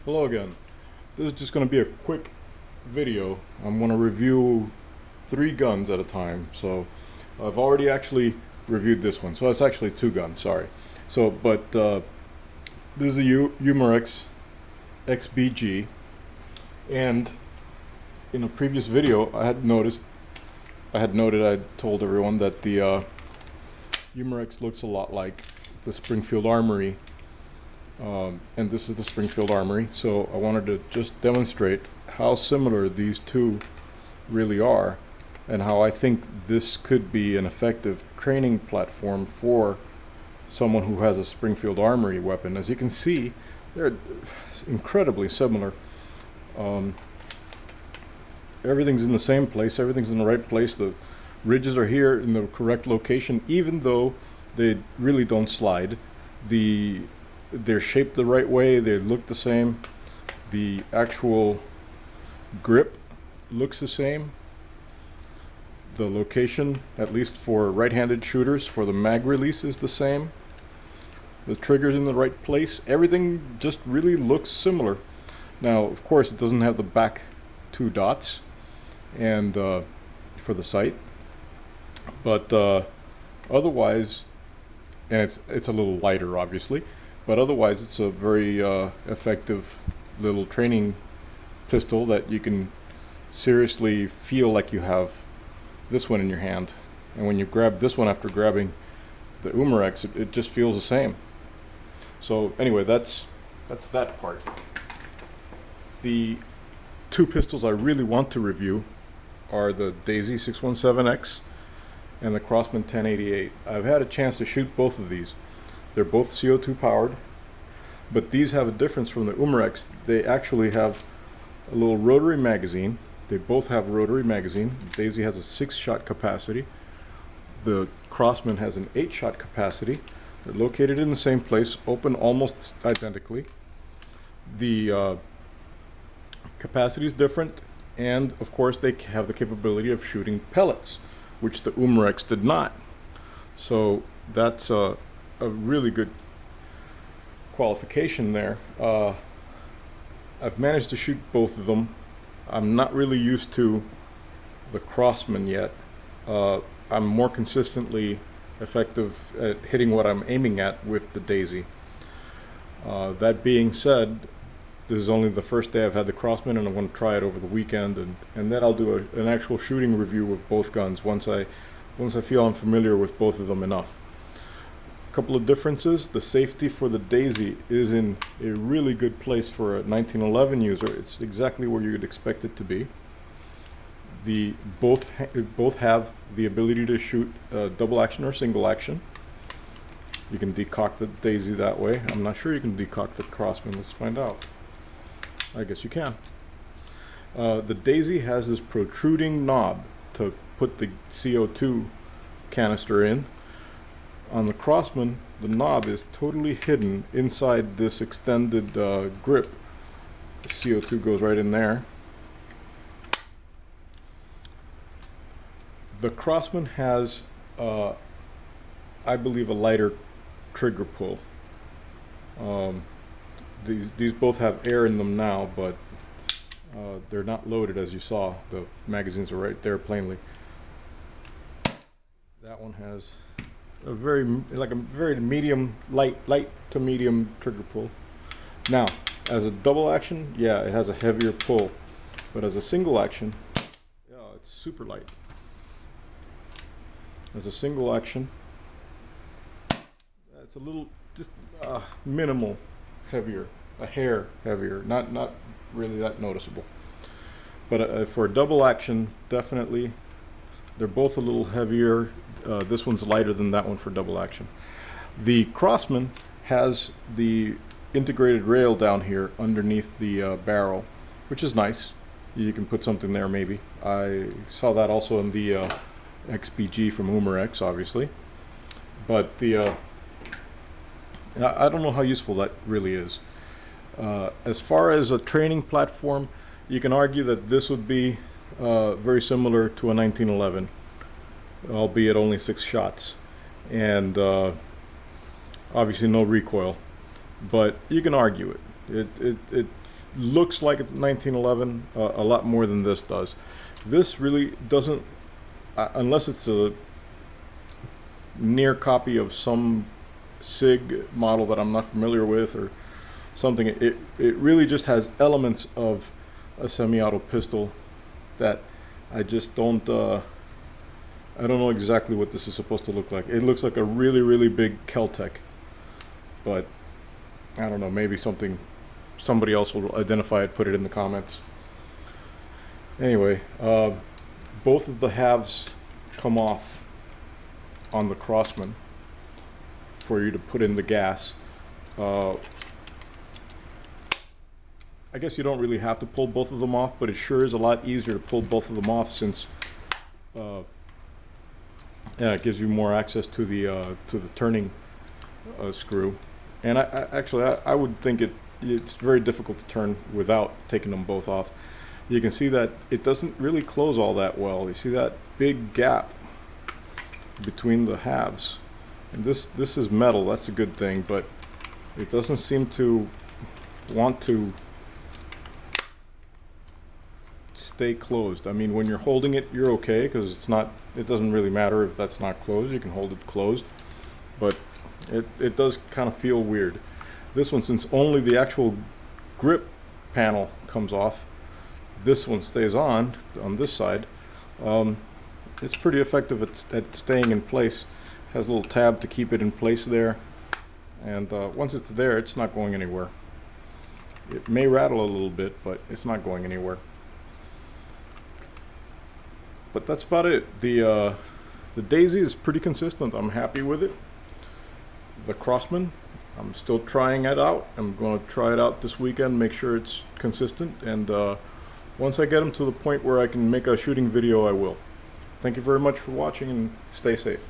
Hello again. This is just going to be a quick video. I'm going to review 3 guns at a time. So I've already actually reviewed this one. So it's actually 2 guns, sorry. But this is a Umarex XBG. And in a previous video, I told everyone that the Umarex looks a lot like the Springfield Armory. And this is the Springfield Armory, so I wanted to just demonstrate how similar these two really are and how I think this could be an effective training platform for someone who has a Springfield Armory weapon. As you can see, they're incredibly similar. Everything's in the same place, everything's in the right place. The ridges are here in the correct location, even though they really don't slide. They're shaped the right way, they look the same. The actual grip looks the same. The location, at least for right-handed shooters, for the mag release is the same. The trigger's in the right place. Everything just really looks similar. Now, of course, it doesn't have the back 2 dots and for the sight, but otherwise, and it's a little lighter, obviously. But otherwise, it's a very effective little training pistol that you can seriously feel like you have this one in your hand. And when you grab this one after grabbing the Umarex, it just feels the same. So anyway, that's that part. The 2 pistols I really want to review are the Daisy 617X and the Crosman 1088. I've had a chance to shoot both of these. They're both CO2 powered, but these have a difference from the Umarex. They actually have a little rotary magazine. They both have a rotary magazine. Daisy has a 6-shot capacity. The Crosman has an 8-shot capacity. They're located in the same place, open almost identically. The capacity is different, and of course they have the capability of shooting pellets, which the Umarex did not. So that's a really good qualification there. I've managed to shoot both of them. I'm not really used to the Crosman yet. I'm more consistently effective at hitting what I'm aiming at with the Daisy. That being said, this is only the first day I've had the Crosman, and I'm going to try it over the weekend, and then I'll do an actual shooting review of both guns once I feel I'm familiar with both of them enough. Couple of differences. The safety for the Daisy is in a really good place for a 1911 user. It's exactly where you'd expect it to be. Both have the ability to shoot double action or single action. You can decock the Daisy that way. I'm not sure you can decock the Crosman. Let's find out. I guess you can. The Daisy has this protruding knob to put the CO2 canister in. On the Crosman, the knob is totally hidden inside this extended grip. The CO2 goes right in there. The Crosman has, I believe, a lighter trigger pull. These both have air in them now, but they're not loaded, as you saw. The magazines are right there plainly. That one has a very medium, light to medium trigger pull. Now, as a double action, yeah, it has a heavier pull, but as a single action, yeah, it's super light. As a single action, it's a little, just minimal heavier, a hair heavier, not really that noticeable. But for a double action, definitely, they're both a little heavier. This one's lighter than that one for double action. The Crosman has the integrated rail down here underneath the barrel, which is nice. You can put something there maybe. I saw that also in the XBG from Umarex, obviously. But I don't know how useful that really is. As far as a training platform, you can argue that this would be very similar to a 1911, albeit only 6 shots, and obviously no recoil. But you can argue it. It looks like it's 1911 a lot more than this does. This really doesn't, unless it's a near copy of some SIG model that I'm not familiar with or something. It really just has elements of a semi-auto pistol that I just don't. I don't know exactly what this is supposed to look like. It looks like a really big Kel-Tec, but I don't know. Maybe somebody else will identify it. Put it in the comments. Anyway, both of the halves come off on the Crosman for you to put in the gas. I guess you don't really have to pull both of them off, but it sure is a lot easier to pull both of them off since yeah, it gives you more access to the turning screw. And I would think it's very difficult to turn without taking them both off. You can see that it doesn't really close all that well. You see that big gap between the halves. And this is metal, that's a good thing, but it doesn't seem to want to stay closed. I mean, when you're holding it, you're okay, because it doesn't really matter if that's not closed. You can hold it closed, but it does kind of feel weird. This one, since only the actual grip panel comes off, this one stays on this side. It's pretty effective at staying in place. Has a little tab to keep it in place there, and once it's there, it's not going anywhere. It may rattle a little bit, but it's not going anywhere. But that's about it. The Daisy is pretty consistent. I'm happy with it. The Crosman, I'm still trying it out. I'm going to try it out this weekend, make sure it's consistent, and once I get them to the point where I can make a shooting video, I will. Thank you very much for watching, and stay safe.